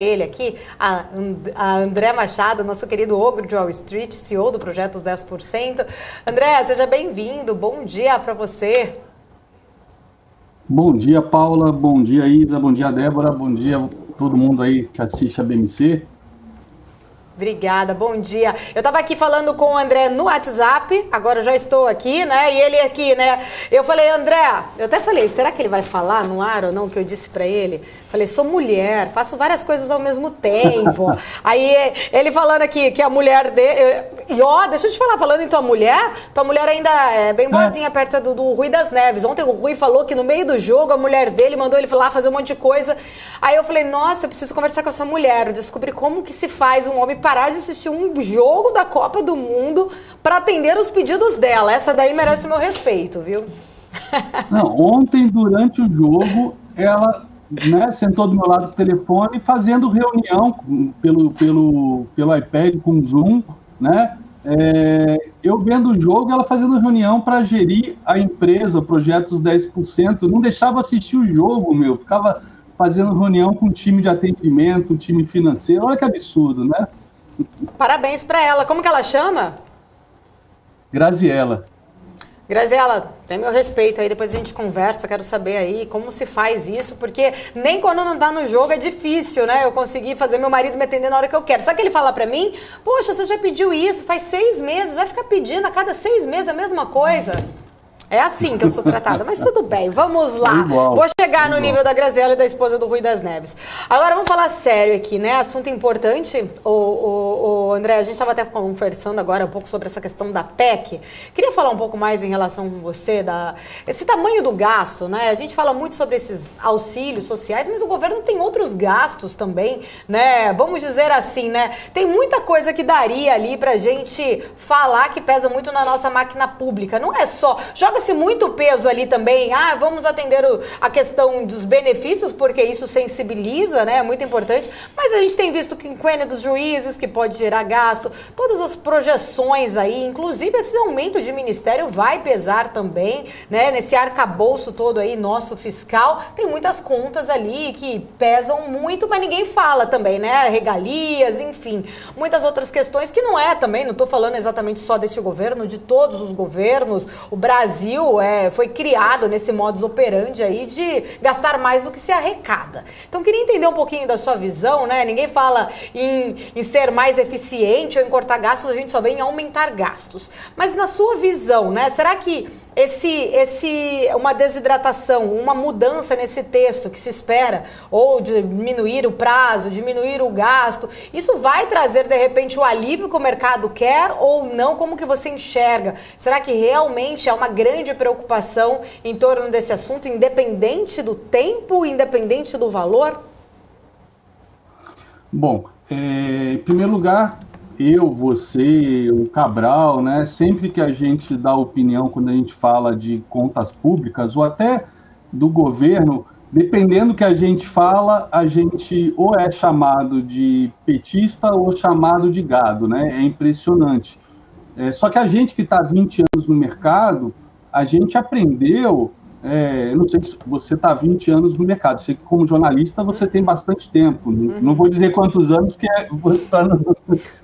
Ele aqui, a André Machado, nosso querido ogro de Wall Street, CEO do Projeto Os 10%. André, seja bem-vindo, bom dia para você. Bom dia, Paula, bom dia, Isa, bom dia, Débora, bom dia a todo mundo aí que assiste a BMC. Obrigada, bom dia. Eu estava aqui falando com o André no WhatsApp, agora eu já estou aqui, né? E ele aqui, né? Eu falei, André, eu até falei, será que ele vai falar no ar ou não, que eu disse para ele? Falei, sou mulher, faço várias coisas ao mesmo tempo. Aí ele falando aqui que a mulher dele... E ó, deixa eu te falar, falando em tua mulher ainda é bem boazinha perto do Rui das Neves. Ontem o Rui falou que no meio do jogo a mulher dele mandou ele lá fazer um monte de coisa. Aí eu falei, nossa, eu preciso conversar com a sua mulher. Eu descobri como que se faz um homem parar de assistir um jogo da Copa do Mundo para atender os pedidos dela. Essa daí merece meu respeito, viu? Não, ontem, durante o jogo, ela, né, sentou do meu lado do telefone fazendo reunião pelo iPad com Zoom, né? Eu vendo o jogo, ela fazendo reunião para gerir a empresa, o projeto Os 10%, não deixava assistir o jogo, ficava fazendo reunião com o time de atendimento, o time financeiro, olha que absurdo, né? Parabéns para ela. Como que ela chama? Graziella. Graziella, tem meu respeito aí, depois a gente conversa, quero saber aí como se faz isso, porque nem quando não tá no jogo é difícil, né? Eu conseguir fazer meu marido me atender na hora que eu quero. Só que ele fala pra mim, poxa, você já pediu isso faz 6 meses, vai ficar pedindo a cada 6 meses a mesma coisa. É assim que eu sou tratada, mas tudo bem, vamos lá. Vou chegar no nível da Graziella e da esposa do Rui das Neves. Agora vamos falar sério aqui, né? Assunto importante, o André, a gente estava até conversando agora um pouco sobre essa questão da PEC. Queria falar um pouco mais em relação com você, esse tamanho do gasto, né? A gente fala muito sobre esses auxílios sociais, mas o governo tem outros gastos também, né? Vamos dizer assim, né? Tem muita coisa que daria ali pra gente falar que pesa muito na nossa máquina pública. Não é só... Joga-se muito peso ali também, vamos atender a questão dos benefícios, porque isso sensibiliza, né, é muito importante, mas a gente tem visto que quinquênio dos juízes, que pode gerar gasto, todas as projeções aí, inclusive esse aumento de ministério vai pesar também, né, nesse arcabouço todo aí, nosso fiscal, tem muitas contas ali que pesam muito, mas ninguém fala também, né, regalias, enfim, muitas outras questões que não é também, não estou falando exatamente só deste governo, de todos os governos, o Brasil foi criado nesse modus operandi aí de gastar mais do que se arrecada. Então, queria entender um pouquinho da sua visão, né? Ninguém fala em ser mais eficiente ou em cortar gastos, a gente só vê em aumentar gastos. Mas na sua visão, né? Será que uma desidratação, uma mudança nesse texto que se espera, ou diminuir o prazo, diminuir o gasto, isso vai trazer, de repente, o alívio que o mercado quer ou não? Como que você enxerga? Será que realmente há uma grande preocupação em torno desse assunto, independente do tempo, independente do valor? Bom, em primeiro lugar, você, o Cabral, né? Sempre que a gente dá opinião, quando a gente fala de contas públicas, ou até do governo, dependendo do que a gente fala, a gente ou é chamado de petista ou chamado de gado, né? É impressionante. Só que a gente que está há 20 anos no mercado, a gente aprendeu... eu não sei se você está há 20 anos no mercado, sei que como jornalista você tem bastante tempo, não vou dizer quantos anos,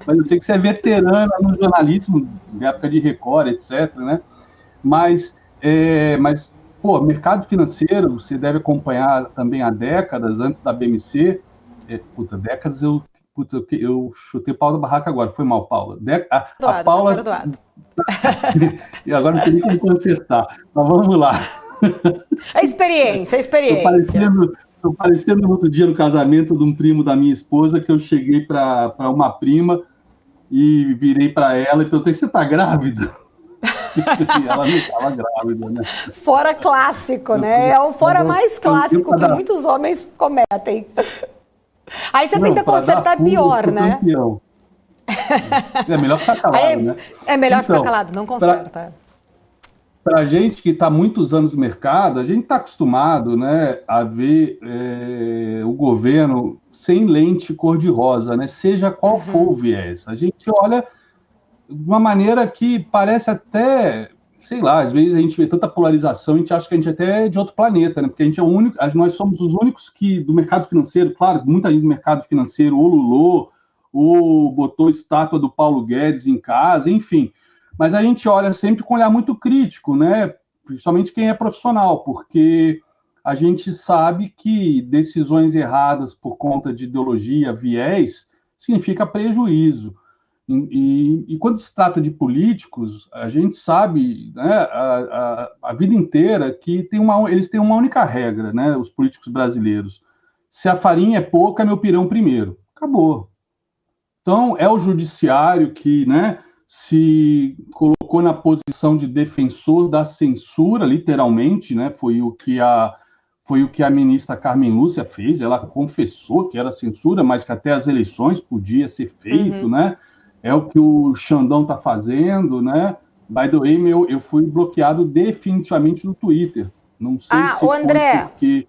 mas eu sei que você é veterana no jornalismo, na época de Record, etc., né? Mas mercado financeiro, você deve acompanhar também há décadas, antes da BMC, décadas eu chutei o pau da barraca agora, foi mal, Paula. A Paula... E agora não tem nem como consertar, mas vamos lá. É experiência. Estou parecendo no outro dia no casamento de um primo da minha esposa, que eu cheguei para uma prima e virei para ela e perguntei, você está grávida? E ela não estava grávida, né? Fora clássico, né? É o fora mais clássico que muitos homens cometem. Aí você tenta consertar pior, né? É melhor ficar calado, né? É melhor ficar calado, não conserta. Para a gente que está há muitos anos no mercado, a gente está acostumado, né, a ver o governo sem lente cor-de-rosa, né, seja qual for o viés. A gente olha de uma maneira que parece até sei lá, às vezes a gente vê tanta polarização, a gente acha que a gente até é de outro planeta, né? Porque a gente é o único, nós somos os únicos que, do mercado financeiro, claro, muita gente do mercado financeiro, ou lulou, ou botou estátua do Paulo Guedes em casa, enfim. Mas a gente olha sempre com um olhar muito crítico, né? Principalmente quem é profissional, porque a gente sabe que decisões erradas por conta de ideologia, viés, significa prejuízo. E quando se trata de políticos, a gente sabe, né, a vida inteira que eles têm uma única regra, né, os políticos brasileiros. Se a farinha é pouca, é meu pirão primeiro. Acabou. Então, é o judiciário que, né, se colocou na posição de defensor da censura, literalmente, né, foi o que a ministra Carmen Lúcia fez. Ela confessou que era censura, mas que até as eleições podia ser feito, né? É o que o Xandão está fazendo, né? By the way, eu fui bloqueado definitivamente no Twitter. Não sei se o André, porque...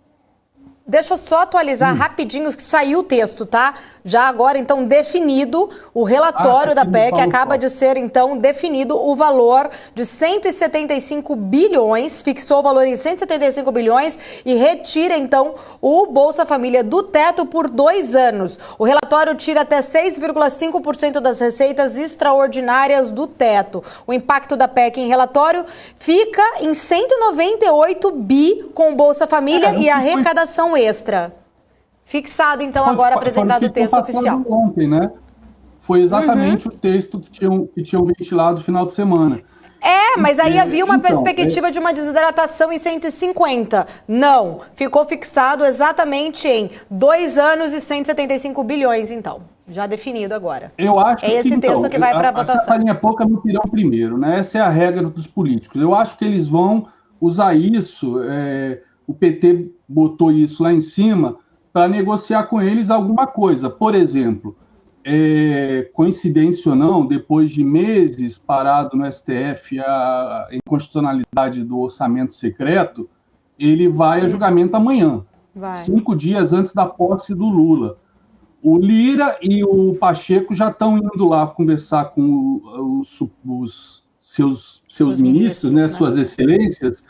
Deixa eu só atualizar rapidinho que saiu o texto, tá? Já agora, então, definido o relatório da PEC, acaba de ser, então, definido o valor de 175 bilhões, fixou o valor em 175 bilhões e retira, então, o Bolsa Família do teto por 2 anos. O relatório tira até 6,5% das receitas extraordinárias do teto. O impacto da PEC em relatório fica em 198 bi com o Bolsa Família e a arrecadação extra. Fixado, então, agora apresentado o texto oficial. Ontem, né? Foi exatamente o texto que tinham ventilado no final de semana. Mas aí havia uma perspectiva de uma desidratação em 150. Não, ficou fixado exatamente em 2 anos e 175 bilhões, então. Já definido agora. Eu acho é esse texto que vai para a votação. A farinha pouca no pirão primeiro, né? Essa é a regra dos políticos. Eu acho que eles vão usar isso, o PT botou isso lá em cima para negociar com eles alguma coisa. Por exemplo, coincidência ou não, depois de meses parado no STF a inconstitucionalidade do orçamento secreto, ele vai a julgamento amanhã, 5 dias antes da posse do Lula. O Lira e o Pacheco já estão indo lá conversar com os seus ministros, né, suas excelências,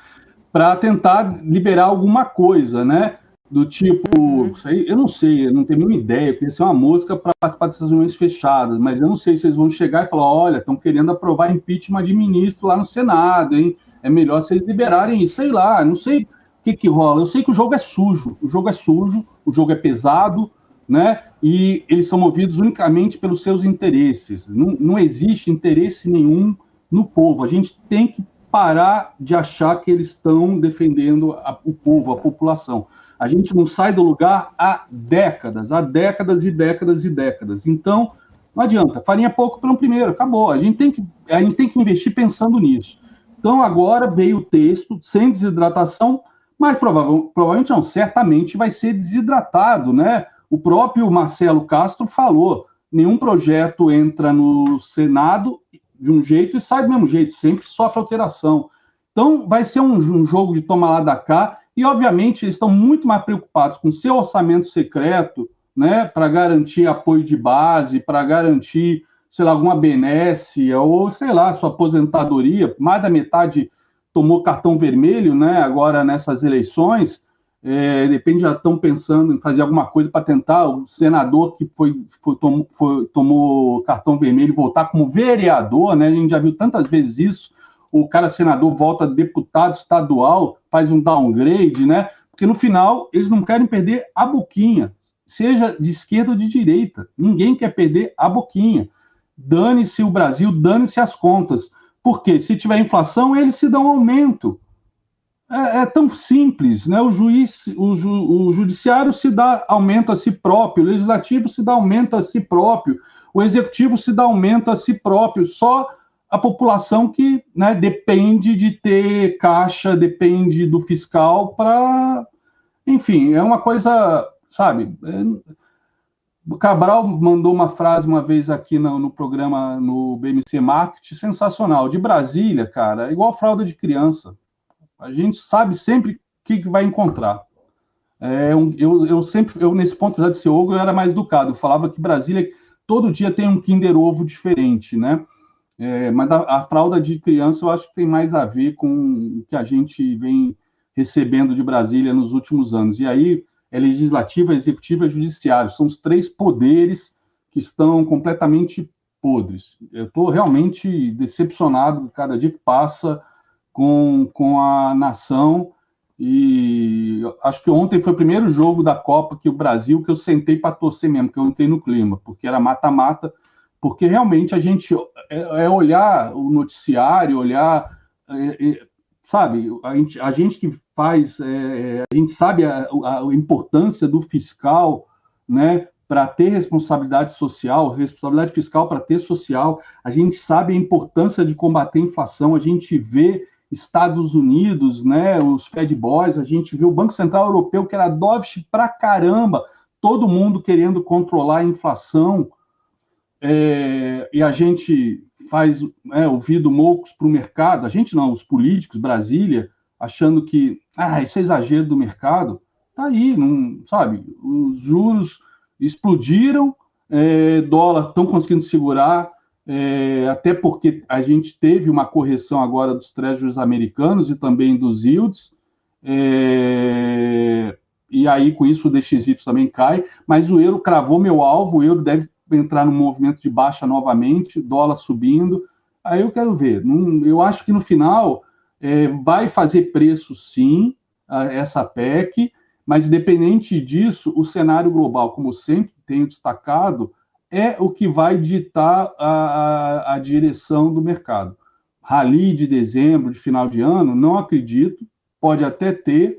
para tentar liberar alguma coisa, né? Do tipo, eu não sei, eu não tenho nenhuma ideia, eu queria ser uma mosca para participar dessas reuniões fechadas, mas eu não sei se eles vão chegar e falar, olha, estão querendo aprovar impeachment de ministro lá no Senado, hein? É melhor vocês liberarem isso, sei lá, não sei o que rola. Eu sei que o jogo é sujo, o jogo é pesado, né? E eles são movidos unicamente pelos seus interesses. Não existe interesse nenhum no povo. A gente tem que parar de achar que eles estão defendendo o povo, a população. A gente não sai do lugar há décadas e décadas e décadas. Então, não adianta. Farinha pouco para um primeiro, acabou. A gente tem que investir pensando nisso. Então, agora veio o texto, sem desidratação, mas provavelmente não, certamente vai ser desidratado, né? O próprio Marcelo Castro falou, nenhum projeto entra no Senado de um jeito e sai do mesmo jeito, sempre sofre alteração. Então, vai ser um jogo de toma lá da cá, e, obviamente, eles estão muito mais preocupados com o seu orçamento secreto, né, para garantir apoio de base, para garantir, sei lá, alguma benesse, ou, sei lá, sua aposentadoria. Mais da metade tomou cartão vermelho, né, agora nessas eleições. De repente já estão pensando em fazer alguma coisa para tentar o senador que tomou cartão vermelho voltar como vereador, né? A gente já viu tantas vezes isso. O cara senador volta deputado estadual, faz um downgrade, né? Porque no final eles não querem perder a boquinha, seja de esquerda ou de direita. Ninguém quer perder a boquinha. Dane-se o Brasil, dane-se as contas. Porque se tiver inflação, eles se dão aumento. É tão simples, né? O judiciário se dá aumento a si próprio, o legislativo se dá aumento a si próprio, o executivo se dá aumento a si próprio. Só a população que, né, depende de ter caixa, depende do fiscal para... Enfim, é uma coisa, sabe? O Cabral mandou uma frase uma vez aqui no programa, no BMC Marketing, sensacional. De Brasília, cara, é igual fralda de criança. A gente sabe sempre o que vai encontrar. Eu, nesse ponto, apesar de ser ogro, eu era mais educado. Eu falava que Brasília, todo dia tem um Kinder Ovo diferente, né? Mas a fralda de criança eu acho que tem mais a ver com o que a gente vem recebendo de Brasília nos últimos anos. E aí é legislativo, executivo e judiciário. São os 3 poderes que estão completamente podres. Eu estou realmente decepcionado cada dia que passa com a nação. E acho que ontem foi o primeiro jogo da Copa que o Brasil, que eu sentei para torcer mesmo, que eu entrei no clima, porque era mata-mata, porque realmente a gente olhar o noticiário, olhar, sabe, a gente que faz, a gente sabe a importância do fiscal, né, para ter responsabilidade social, responsabilidade fiscal para ter social, a gente sabe a importância de combater a inflação, a gente vê Estados Unidos, né, os Fed Boys, a gente vê o Banco Central Europeu, que era dovish pra caramba, todo mundo querendo controlar a inflação, e a gente faz ouvido moucos para o mercado, a gente não, os políticos, Brasília, achando que isso é exagero do mercado, tá aí, não, sabe, os juros explodiram, dólar estão conseguindo segurar, até porque a gente teve uma correção agora dos treasuries americanos e também dos yields, e aí com isso o DXY também cai, mas o euro cravou meu alvo, o euro deve entrar num movimento de baixa novamente, dólar subindo, aí eu quero ver, eu acho que no final vai fazer preço sim, essa PEC, mas independente disso, o cenário global, como eu sempre tenho destacado, é o que vai ditar a direção do mercado. Rally de dezembro, de final de ano, não acredito, pode até ter,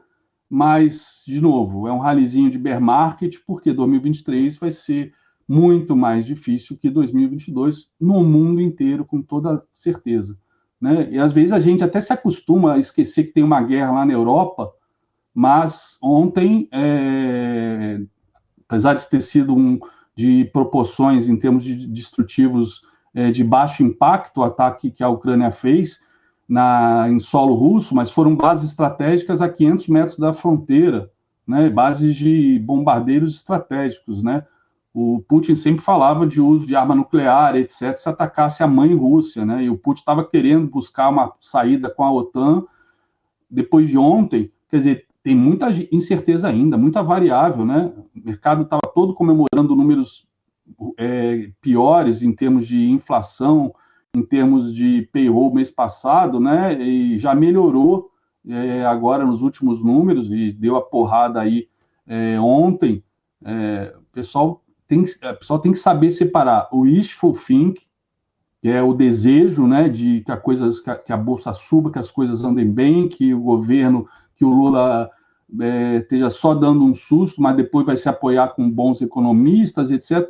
mas, de novo, é um rallyzinho de bear market, porque 2023 vai ser muito mais difícil que 2022 no mundo inteiro, com toda certeza. Né? E às vezes a gente até se acostuma a esquecer que tem uma guerra lá na Europa, mas ontem, apesar de ter sido de proporções em termos de destrutivos de baixo impacto, o ataque que a Ucrânia fez em solo russo, mas foram bases estratégicas a 500 metros da fronteira, né? Bases de bombardeiros estratégicos, né? O Putin sempre falava de uso de arma nuclear, etc., se atacasse a mãe Rússia, né? E o Putin estava querendo buscar uma saída com a OTAN. Depois de ontem, quer dizer, tem muita incerteza ainda, muita variável, né? O mercado estava todo comemorando números piores em termos de inflação, em termos de payroll mês passado, né? E já melhorou agora nos últimos números e deu a porrada aí ontem. O pessoal tem que saber separar o wishful think, que é o desejo, né, de que a bolsa suba, que as coisas andem bem, que o governo, que o Lula esteja só dando um susto, mas depois vai se apoiar com bons economistas, etc.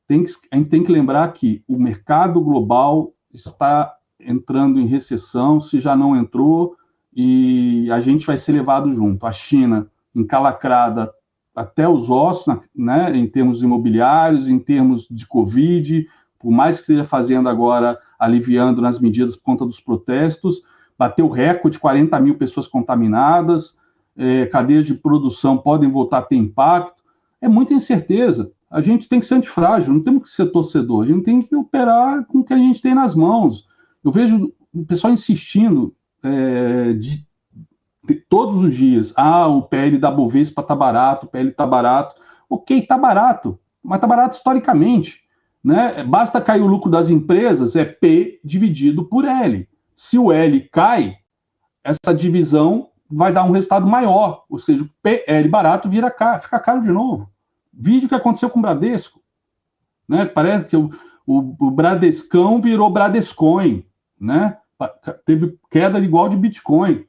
A gente tem que lembrar que o mercado global está entrando em recessão, se já não entrou, e a gente vai ser levado junto. A China encalacrada até os ossos, né, em termos imobiliários, em termos de Covid, por mais que esteja fazendo agora, aliviando nas medidas por conta dos protestos, bateu recorde, 40 mil pessoas contaminadas, cadeias de produção podem voltar a ter impacto, é muita incerteza. A gente tem que ser antifrágil, não temos que ser torcedor, a gente tem que operar com o que a gente tem nas mãos. Eu vejo o pessoal insistindo todos os dias, o PL da Bovespa está barato, o PL está barato. Ok, está barato, mas está barato historicamente. Né? Basta cair o lucro das empresas, é P dividido por L. Se o L cai, essa divisão vai dar um resultado maior, ou seja, o PL barato fica caro de novo. Vídeo que aconteceu com o Bradesco. Né? Parece que o Bradescão virou Bradescoin. Né? Teve queda igual de Bitcoin.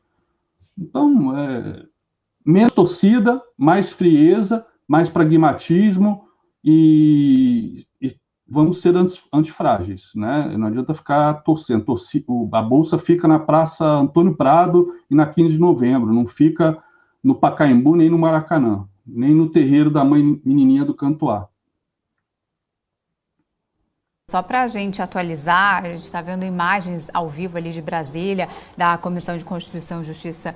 Então, menos torcida, mais frieza, mais pragmatismo e vamos ser antifrágeis, né? Não adianta ficar torcendo. A Bolsa fica na Praça Antônio Prado e na 15 de novembro, não fica no Pacaembu nem no Maracanã, nem no terreiro da mãe menininha do Cantoá. Só para a gente atualizar, a gente está vendo imagens ao vivo ali de Brasília, da Comissão de Constituição e Justiça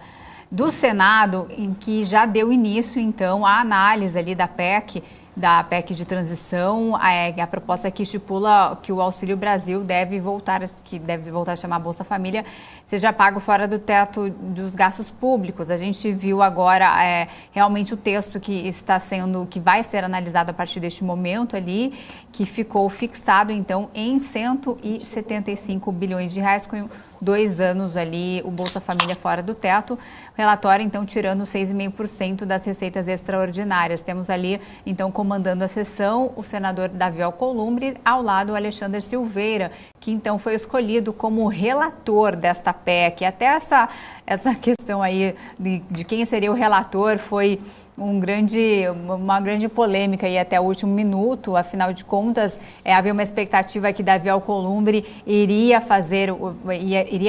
do Senado, em que já deu início, então, a análise ali da PEC da PEC de transição, a proposta que estipula que o Auxílio Brasil deve voltar a chamar Bolsa Família, seja pago fora do teto dos gastos públicos. A gente viu agora realmente o texto que vai ser analisado a partir deste momento ali, que ficou fixado então em 175 bilhões de reais, com 2 anos ali o Bolsa Família fora do teto. O relatório, então, tirando 6,5% das receitas extraordinárias. Temos ali, então, comandando a sessão, o senador Davi Alcolumbre, ao lado o Alexandre Silveira, que então foi escolhido como relator desta PEC. Até essa questão aí de quem seria o relator foi uma grande polêmica e até o último minuto. Afinal de contas, havia uma expectativa que Davi Alcolumbre iria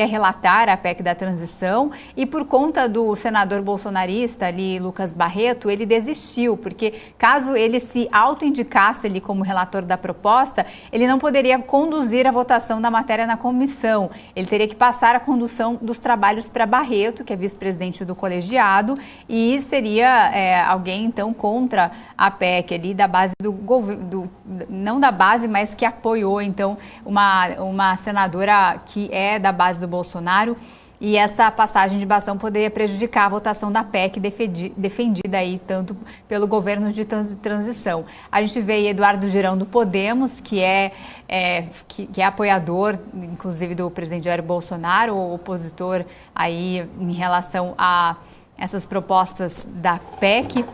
relatar a PEC da transição, e por conta do senador bolsonarista ali, Lucas Barreto, ele desistiu, porque caso ele se autoindicasse ali como relator da proposta, ele não poderia conduzir a votação da matéria na comissão. Ele teria que passar a condução dos trabalhos para Barreto, que é vice-presidente do colegiado, e seria alguém, então, contra a PEC ali, da base do governo, não da base, mas que apoiou, então, uma senadora que é da base do Bolsonaro, e essa passagem de bastão poderia prejudicar a votação da PEC defendida aí tanto pelo governo de transição. A gente vê aí Eduardo Girão do Podemos, que é apoiador, inclusive, do presidente Jair Bolsonaro, ou opositor aí em relação a essas propostas da PEC.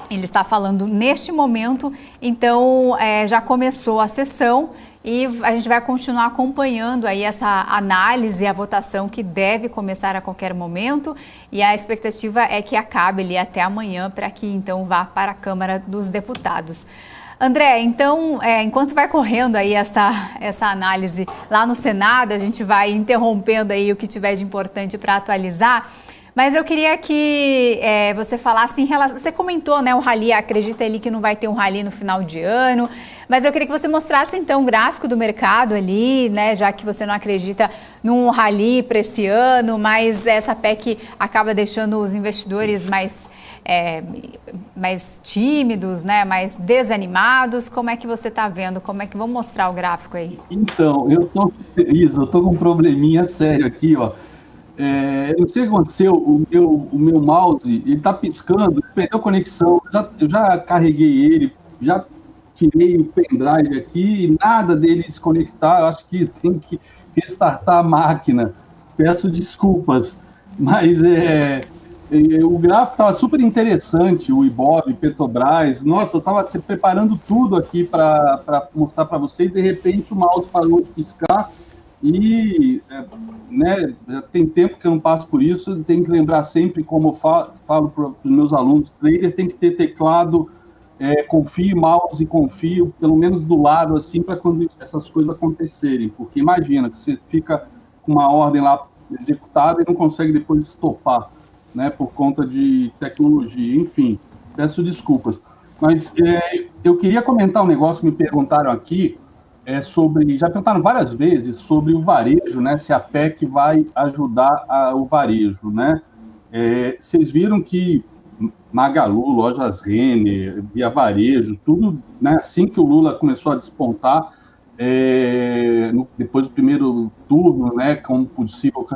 Ele está falando neste momento, então já começou a sessão e a gente vai continuar acompanhando aí essa análise e a votação, que deve começar a qualquer momento, e a expectativa é que acabe ali até amanhã, para que então vá para a Câmara dos Deputados. André, então, enquanto vai correndo aí essa análise lá no Senado, a gente vai interrompendo aí o que tiver de importante para atualizar. Mas eu queria que você falasse em relação... Você comentou, né, o rally, acredita ali que não vai ter um rally no final de ano, mas eu queria que você mostrasse, então, o gráfico do mercado ali, né, já que você não acredita num rally para esse ano, mas essa PEC acaba deixando os investidores mais tímidos, né, mais desanimados. Como é que você está vendo? Vamos mostrar o gráfico aí? Então, eu tô com um probleminha sério aqui, ó. Eu não sei o que aconteceu, o meu mouse, ele tá piscando, perdeu conexão, eu já carreguei ele, já tirei o pendrive aqui, e nada dele se conectar. Eu acho que tem que restartar a máquina. Peço desculpas, mas o gráfico estava super interessante, o Ibov, Petrobras. Nossa, eu estava preparando tudo aqui para mostrar para vocês, e de repente o mouse parou de piscar. E né, já tem tempo que eu não passo por isso. Tem que lembrar sempre, como eu falo para os meus alunos, trader tem que ter teclado, confio, mouse, confio, pelo menos do lado, assim, para quando essas coisas acontecerem. Porque imagina que você fica com uma ordem lá executada e não consegue depois estopar, né, por conta de tecnologia. Enfim, peço desculpas. Mas eu queria comentar um negócio que me perguntaram aqui, já perguntaram várias vezes sobre o varejo, né? Se a PEC vai ajudar o varejo, né? Vocês viram que Magalu, Lojas Renner, Via Varejo, tudo, né? Assim que o Lula começou a despontar, depois do primeiro turno, né? Como possível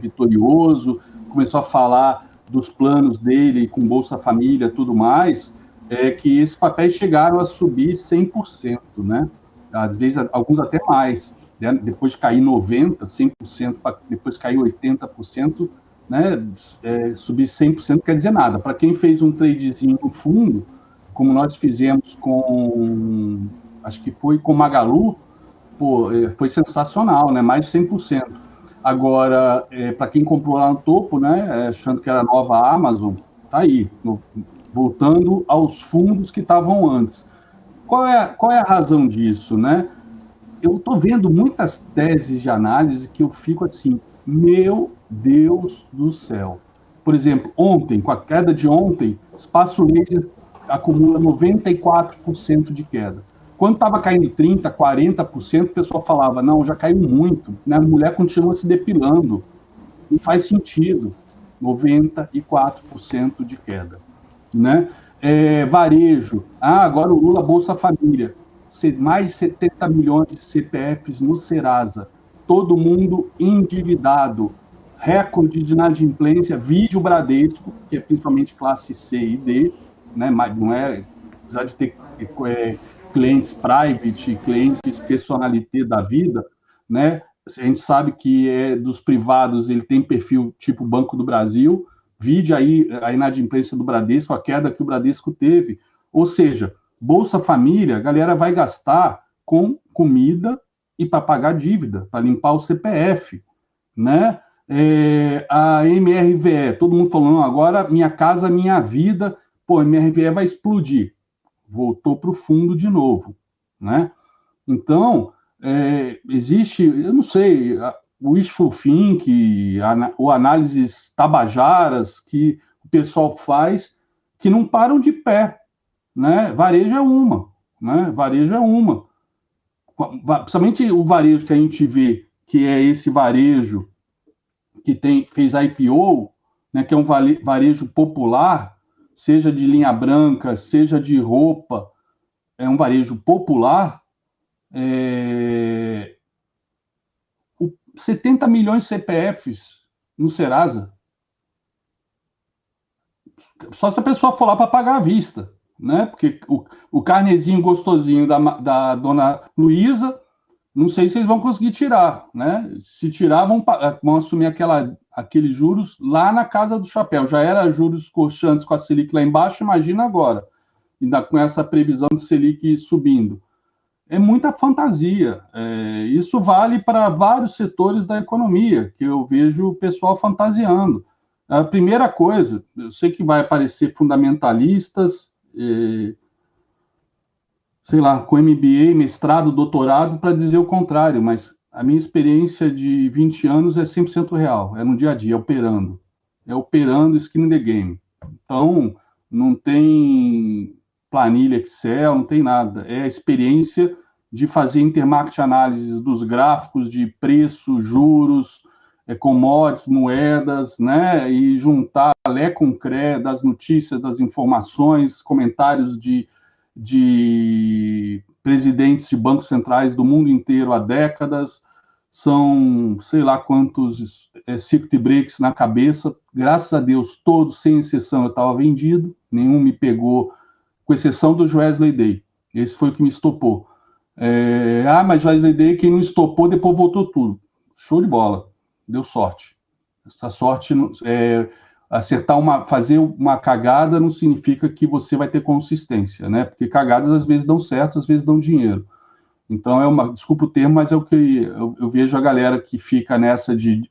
vitorioso, começou a falar dos planos dele com Bolsa Família e tudo mais, que esses papéis chegaram a subir 100%, né? Às vezes, alguns até mais, né? Depois de cair 90%, 100%, depois cair 80%, né? Subir 100% não quer dizer nada. Para quem fez um tradezinho no fundo, como nós fizemos acho que foi com Magalu, foi sensacional, né? Mais de 100%. Agora, para quem comprou lá no topo, né? Achando que era a nova Amazon, tá aí, voltando aos fundos que estavam antes. Qual é a razão disso, né? Eu estou vendo muitas teses de análise que eu fico assim, meu Deus do céu. Por exemplo, ontem, com a queda de ontem, espaço laser acumula 94% de queda. Quando estava caindo 30%, 40%, o pessoal falava, não, já caiu muito, né? A mulher continua se depilando. Não faz sentido. 94% de queda, né? Varejo. Agora o Lula Bolsa Família. Mais de 70 milhões de CPFs no Serasa. Todo mundo endividado. Recorde de inadimplência, vídeo Bradesco, que é principalmente classe C e D, né? Mas não é, apesar de ter clientes private, clientes personalité da vida, né? A gente sabe que dos privados ele tem perfil tipo Banco do Brasil, vide aí a inadimplência do Bradesco, a queda que o Bradesco teve. Ou seja, Bolsa Família, a galera vai gastar com comida e para pagar dívida, para limpar o CPF, né? A MRVE, todo mundo falando agora, Minha Casa Minha Vida, a MRVE vai explodir. Voltou para o fundo de novo, né? Então, existe, eu não sei, o wishful thinking, ou análises tabajaras que o pessoal faz, que não param de pé, né? Varejo é uma, né? Varejo é uma. Principalmente o varejo que a gente vê, que é esse varejo que fez IPO, né, que é um varejo popular, seja de linha branca, seja de roupa, é um varejo popular, 70 milhões de CPFs no Serasa. Só se a pessoa for lá para pagar à vista, né? Porque o carnezinho gostosinho da dona Luísa, não sei se eles vão conseguir tirar, né? Se tirar, vão assumir aqueles juros lá na casa do chapéu. Já era juros cortantes com a Selic lá embaixo, imagina agora, ainda com essa previsão de Selic subindo. É muita fantasia. Isso vale para vários setores da economia, que eu vejo o pessoal fantasiando. A primeira coisa, eu sei que vai aparecer fundamentalistas, sei lá, com MBA, mestrado, doutorado, para dizer o contrário, mas a minha experiência de 20 anos é 100% real, é no dia a dia, operando. É operando skin in the game. Então, não tem planilha Excel, não tem nada. É a experiência de fazer intermarket análise dos gráficos de preço, juros, commodities, moedas, né? E juntar Lé com Cré das notícias, das informações, comentários de presidentes de bancos centrais do mundo inteiro há décadas, são sei lá quantos circuit breaks na cabeça, graças a Deus, todos, sem exceção, eu estava vendido, nenhum me pegou, com exceção do Wesley Day, esse foi o que me estopou. Mas Wesley Day, quem não estopou, depois voltou tudo. Show de bola, deu sorte. Essa sorte fazer uma cagada não significa que você vai ter consistência, né? Porque cagadas às vezes dão certo, às vezes dão dinheiro. Então, desculpa o termo, mas é o que eu vejo a galera que fica nessa de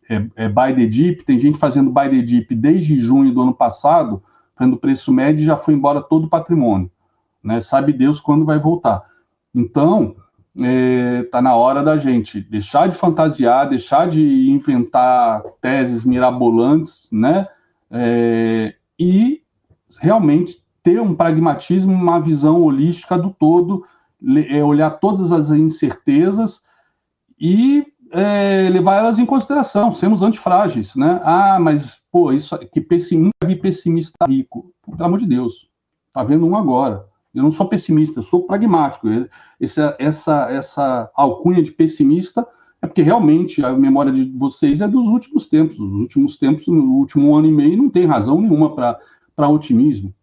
buy the dip, tem gente fazendo buy the dip desde junho do ano passado, fazendo preço médio e já foi embora todo o patrimônio, né? Sabe Deus quando vai voltar. Então, tá na hora da gente deixar de fantasiar, deixar de inventar teses mirabolantes, né? E realmente ter um pragmatismo, uma visão holística do todo, olhar todas as incertezas e levar elas em consideração, sermos antifrágeis, né? Mas, isso que nunca vi pessimista rico. Pelo amor de Deus, tá vendo um agora. Eu não sou pessimista, eu sou pragmático. Essa alcunha de pessimista é porque realmente a memória de vocês é dos últimos tempos. Nos últimos tempos, no último ano e meio, não tem razão nenhuma para otimismo.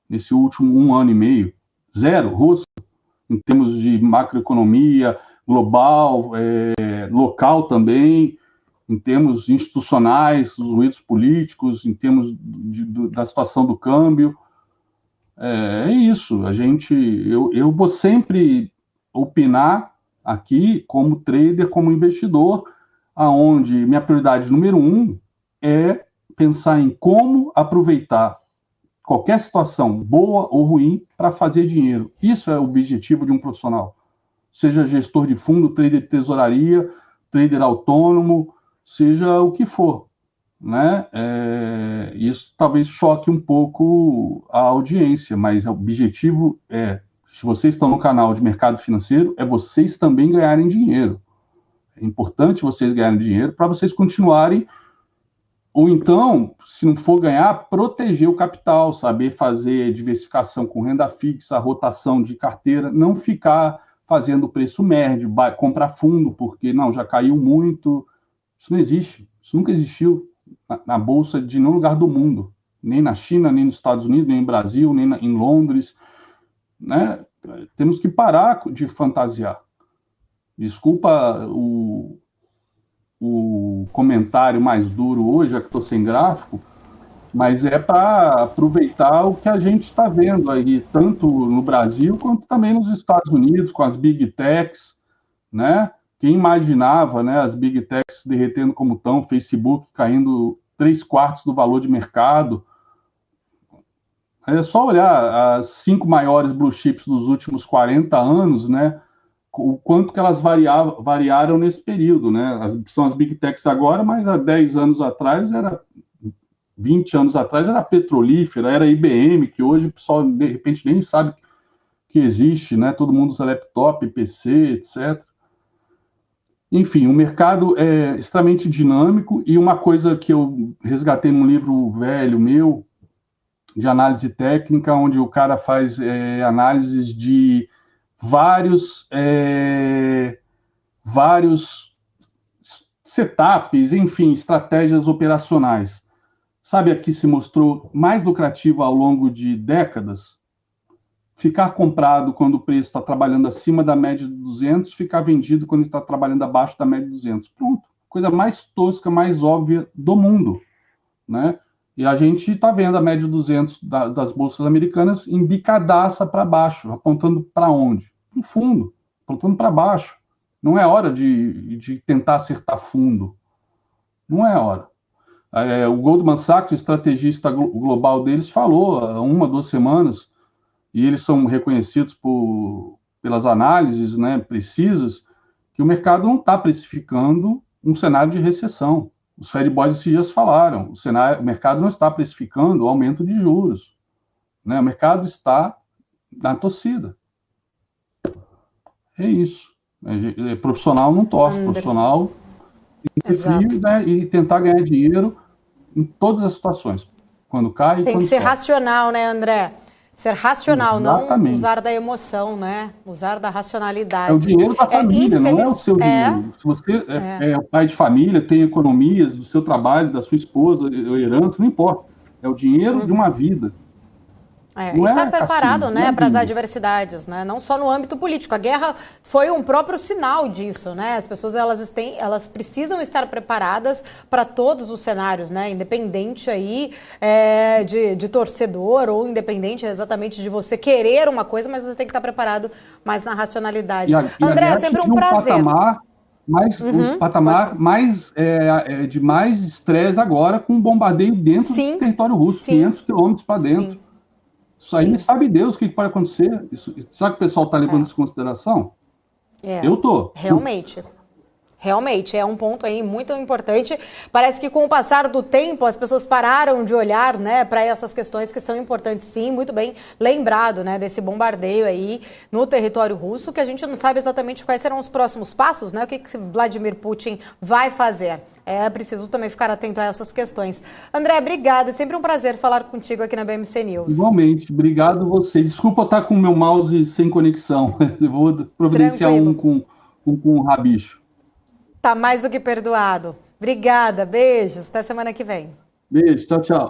Nesse último 1 ano e meio, zero, rosto, em termos de macroeconomia, global, local também, em termos institucionais, os ruídos políticos, em termos da situação do câmbio. Isso. Eu vou sempre opinar aqui como trader, como investidor, aonde minha prioridade número 1 é pensar em como aproveitar qualquer situação, boa ou ruim, para fazer dinheiro. Isso é o objetivo de um profissional. Seja gestor de fundo, trader de tesouraria, trader autônomo, seja o que for, né? Isso talvez choque um pouco a audiência, mas o objetivo se vocês estão no canal de mercado financeiro, vocês também ganharem dinheiro. É importante vocês ganharem dinheiro para vocês continuarem Ou então, se não for ganhar, proteger o capital, saber fazer diversificação com renda fixa, rotação de carteira, não ficar fazendo preço médio, comprar fundo, porque não, já caiu muito. Isso não existe, isso nunca existiu na Bolsa de nenhum lugar do mundo, nem na China, nem nos Estados Unidos, nem no Brasil, nem em Londres, né? Temos que parar de fantasiar. Desculpa o comentário mais duro hoje, já que estou sem gráfico, mas é para aproveitar o que a gente está vendo aí, tanto no Brasil quanto também nos Estados Unidos, com as Big Techs, né? Quem imaginava, né, as Big Techs derretendo como estão, Facebook caindo 3/4 do valor de mercado. É só olhar as 5 maiores blue chips dos últimos 40 anos, né? O quanto que elas variaram nesse período, né? São as Big Techs agora, mas há 10 anos atrás 20 anos atrás era petrolífera, era IBM, que hoje o pessoal de repente nem sabe que existe, né? Todo mundo usa laptop, PC, etc. Enfim, o mercado é extremamente dinâmico, e uma coisa que eu resgatei num livro velho meu, de análise técnica, onde o cara faz análises de vários setups, enfim, estratégias operacionais. Sabe, aqui se mostrou mais lucrativo ao longo de décadas ficar comprado quando o preço está trabalhando acima da média de 200, ficar vendido quando está trabalhando abaixo da média de 200. Pronto. Coisa mais tosca, mais óbvia do mundo, né? E a gente está vendo a média de 200 das bolsas americanas embicadaça para baixo, apontando para onde? Para o fundo, apontando para baixo. Não é hora de tentar acertar fundo. Não é hora. O Goldman Sachs, o estrategista global deles, falou há 1, 2 semanas, e eles são reconhecidos pelas análises, né, precisas, que o mercado não está precificando um cenário de recessão. Os Fed Boys esses dias falaram, o mercado não está precificando o aumento de juros, né? O mercado está na torcida. É isso. Profissional não torce, profissional tem, né, e tentar ganhar dinheiro em todas as situações. Quando cai e tem quando que ser sobe. racional, né, André? Ser racional, Exatamente. Não usar da emoção, né? Usar da racionalidade. É o dinheiro da família, não é o seu dinheiro. Se você é pai de família, tem economias do seu trabalho, da sua esposa, herança, não importa. É o dinheiro de uma vida. Estar preparado, né, para as adversidades, né? Não só no âmbito político. A guerra foi um próprio sinal disso, né? As pessoas elas precisam estar preparadas para todos os cenários, né? Independente aí de torcedor, ou independente exatamente de você querer uma coisa, mas você tem que estar preparado mais na racionalidade. André, é sempre um prazer. Um patamar de mais estresse agora, com um bombardeio dentro do território russo, 500 quilômetros para dentro. Isso aí, sabe Deus o que pode acontecer. Será que o pessoal está levando isso em consideração? Eu tô. Realmente, é um ponto aí muito importante. Parece que com o passar do tempo as pessoas pararam de olhar, né, para essas questões que são importantes, sim, muito bem lembrado, né, desse bombardeio aí no território russo, que a gente não sabe exatamente quais serão os próximos passos, né, o que Vladimir Putin vai fazer. É preciso também ficar atento a essas questões. André, obrigada, é sempre um prazer falar contigo aqui na BMC News. Igualmente, obrigado a você. Desculpa estar com o meu mouse sem conexão, eu vou providenciar com o rabicho. Tá mais do que perdoado. Obrigada, beijos, até semana que vem. Beijo, tchau, tchau.